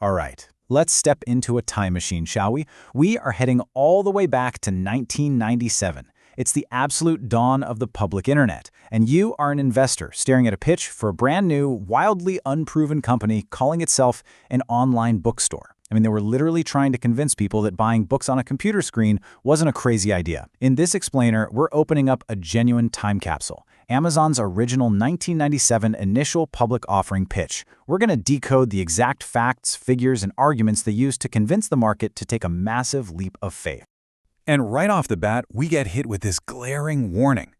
All right, let's step into a time machine, shall we? We are heading all the way back to 1997. It's the absolute dawn of the public internet, and you are an investor staring at a pitch for a brand new, wildly unproven company calling itself an online bookstore. I mean, they were literally trying to convince people that buying books on a computer screen wasn't a crazy idea. In this explainer, we're opening up a genuine time capsule, Amazon's original 1997 initial public offering pitch. We're going to decode the exact facts, figures, and arguments they used to convince the market to take a massive leap of faith. And right off the bat, we get hit with this glaring warning.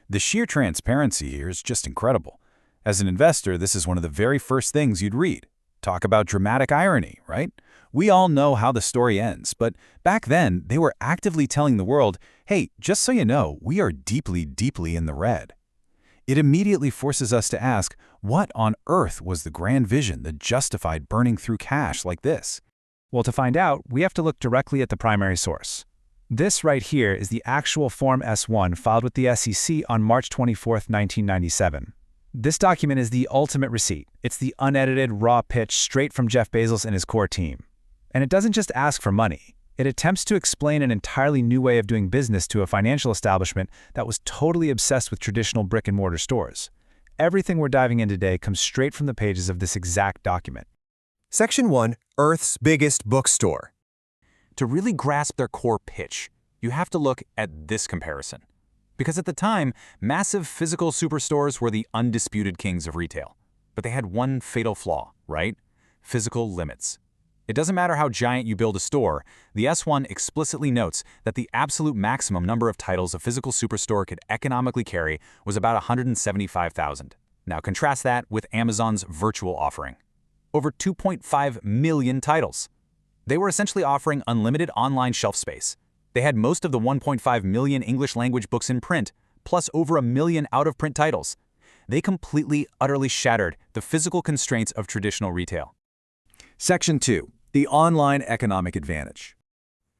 The sheer transparency here is just incredible. As an investor, this is one of the very first things you'd read. Talk about dramatic irony, right? We all know how the story ends, but back then, they were actively telling the world, hey, just so you know, we are deeply, deeply in the red. It immediately forces us to ask, what on earth was the grand vision that justified burning through cash like this? Well, to find out, we have to look directly at the primary source. This right here is the actual Form S-1 filed with the SEC on March 24, 1997. This document is the ultimate receipt. It's the unedited, raw pitch straight from Jeff Bezos and his core team. And it doesn't just ask for money. It attempts to explain an entirely new way of doing business to a financial establishment that was totally obsessed with traditional brick-and-mortar stores. Everything we're diving in today comes straight from the pages of this exact document. Section 1, Earth's Biggest Bookstore. To really grasp their core pitch, you have to look at this comparison. Because at the time, massive physical superstores were the undisputed kings of retail. But they had one fatal flaw, right? Physical limits. It doesn't matter how giant you build a store, the S1 explicitly notes that the absolute maximum number of titles a physical superstore could economically carry was about 175,000. Now contrast that with Amazon's virtual offering. Over 2.5 million titles. They were essentially offering unlimited online shelf space. They had most of the 1.5 million English-language books in print, plus over 1 million out-of-print titles. They completely, utterly shattered the physical constraints of traditional retail. Section 2, the Online Economic Advantage.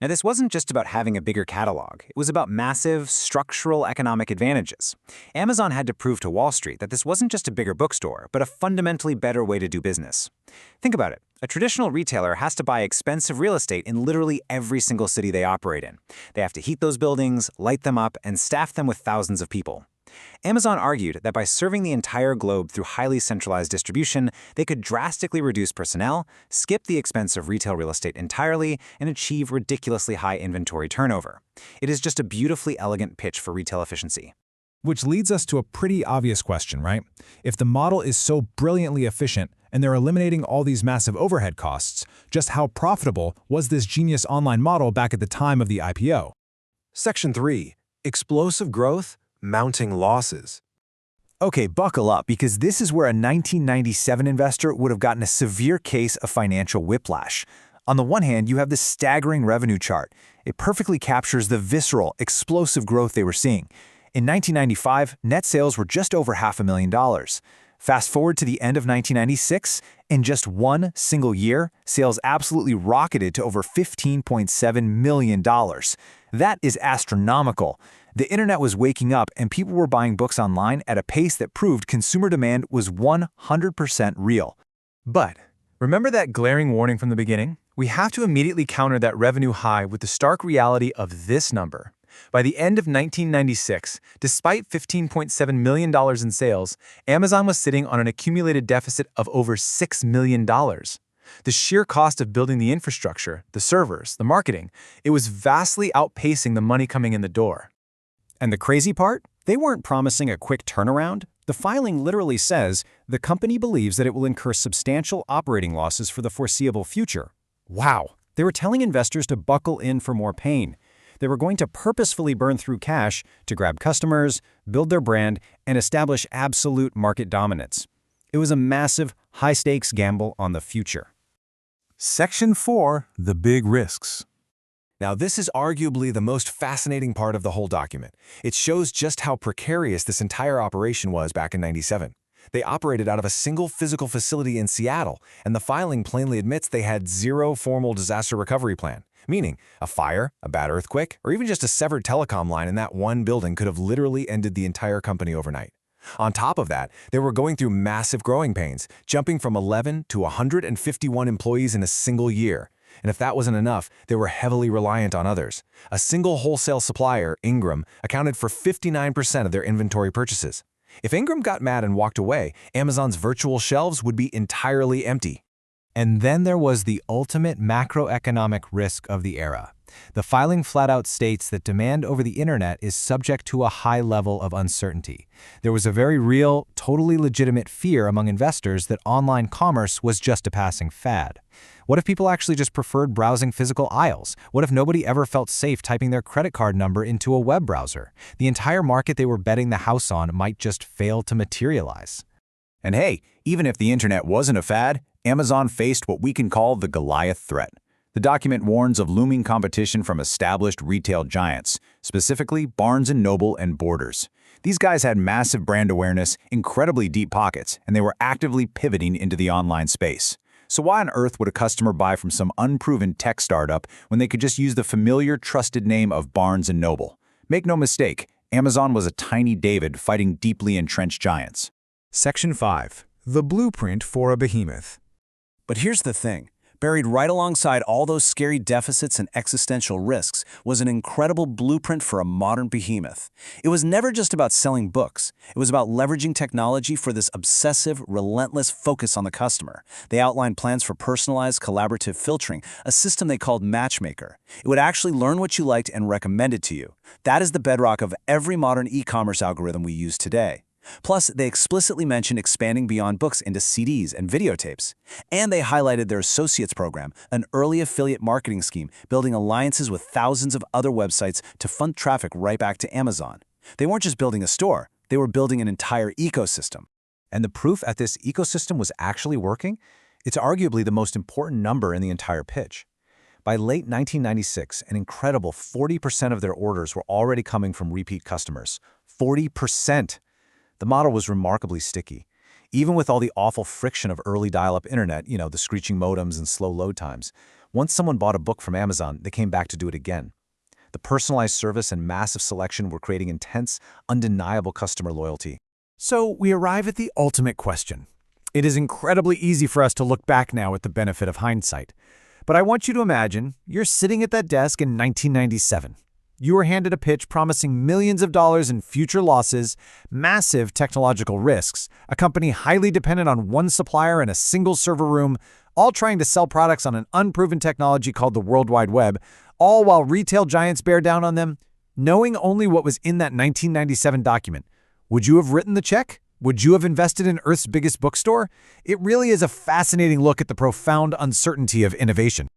Now, this wasn't just about having a bigger catalog. It was about massive, structural economic advantages. Amazon had to prove to Wall Street that this wasn't just a bigger bookstore, but a fundamentally better way to do business. Think about it. A traditional retailer has to buy expensive real estate in literally every single city they operate in. They have to heat those buildings, light them up, and staff them with thousands of people. Amazon argued that by serving the entire globe through highly centralized distribution, they could drastically reduce personnel, skip the expense of retail real estate entirely, and achieve ridiculously high inventory turnover. It is just a beautifully elegant pitch for retail efficiency. Which leads us to a pretty obvious question, right? If the model is so brilliantly efficient and they're eliminating all these massive overhead costs, just how profitable was this genius online model back at the time of the IPO? Section 3, Explosive Growth, Mounting Losses. Okay, buckle up, because this is where a 1997 investor would have gotten a severe case of financial whiplash. On the one hand, you have this staggering revenue chart. It perfectly captures the visceral, explosive growth they were seeing. In 1995, net sales were just over $500,000. Fast forward to the end of 1996, in just one single year, sales absolutely rocketed to over $15.7 million. That is astronomical. The internet was waking up and people were buying books online at a pace that proved consumer demand was 100% real. But remember that glaring warning from the beginning? We have to immediately counter that revenue high with the stark reality of this number. By the end of 1996, despite $15.7 million in sales, Amazon was sitting on an accumulated deficit of over $6 million. The sheer cost of building the infrastructure, the servers, the marketing, it was vastly outpacing the money coming in the door. And the crazy part? They weren't promising a quick turnaround. The filing literally says the company believes that it will incur substantial operating losses for the foreseeable future. Wow! They were telling investors to buckle in for more pain. They were going to purposefully burn through cash to grab customers, build their brand, and establish absolute market dominance. It was a massive, high-stakes gamble on the future. Section 4, the big risks. Now, this is arguably the most fascinating part of the whole document. It shows just how precarious this entire operation was back in '97. They operated out of a single physical facility in Seattle, and the filing plainly admits they had zero formal disaster recovery plan. Meaning, a fire, a bad earthquake, or even just a severed telecom line in that one building could have literally ended the entire company overnight. On top of that, they were going through massive growing pains, jumping from 11 to 151 employees in a single year. And if that wasn't enough, they were heavily reliant on others. A single wholesale supplier, Ingram, accounted for 59% of their inventory purchases. If Ingram got mad and walked away, Amazon's virtual shelves would be entirely empty. And then there was the ultimate macroeconomic risk of the era. The filing flat out states that demand over the internet is subject to a high level of uncertainty. There was a very real, totally legitimate fear among investors that online commerce was just a passing fad. What if people actually just preferred browsing physical aisles? What if nobody ever felt safe typing their credit card number into a web browser? The entire market they were betting the house on might just fail to materialize. And hey, even if the internet wasn't a fad, Amazon faced what we can call the Goliath threat. The document warns of looming competition from established retail giants, specifically Barnes & Noble and Borders. These guys had massive brand awareness, incredibly deep pockets, and they were actively pivoting into the online space. So why on earth would a customer buy from some unproven tech startup when they could just use the familiar, trusted name of Barnes & Noble? Make no mistake, Amazon was a tiny David fighting deeply entrenched giants. Section 5. The Blueprint for a Behemoth. But here's the thing. Buried right alongside all those scary deficits and existential risks was an incredible blueprint for a modern behemoth. It was never just about selling books. It was about leveraging technology for this obsessive, relentless focus on the customer. They outlined plans for personalized, collaborative filtering, a system they called Matchmaker. It would actually learn what you liked and recommend it to you. That is the bedrock of every modern e-commerce algorithm we use today. Plus, they explicitly mentioned expanding beyond books into CDs and videotapes. And they highlighted their Associates program, an early affiliate marketing scheme, building alliances with thousands of other websites to fund traffic right back to Amazon. They weren't just building a store, they were building an entire ecosystem. And the proof that this ecosystem was actually working? It's arguably the most important number in the entire pitch. By late 1996, an incredible 40% of their orders were already coming from repeat customers. 40%! The model was remarkably sticky. Even with all the awful friction of early dial-up internet, the screeching modems and slow load times, once someone bought a book from Amazon, they came back to do it again. The personalized service and massive selection were creating intense, undeniable customer loyalty. So we arrive at the ultimate question. It is incredibly easy for us to look back now with the benefit of hindsight. But I want you to imagine you're sitting at that desk in 1997. You were handed a pitch promising millions of dollars in future losses, massive technological risks, a company highly dependent on one supplier in a single server room, all trying to sell products on an unproven technology called the World Wide Web, all while retail giants bear down on them. Knowing only what was in that 1997 document, would you have written the check? Would you have invested in Earth's biggest bookstore? It really is a fascinating look at the profound uncertainty of innovation.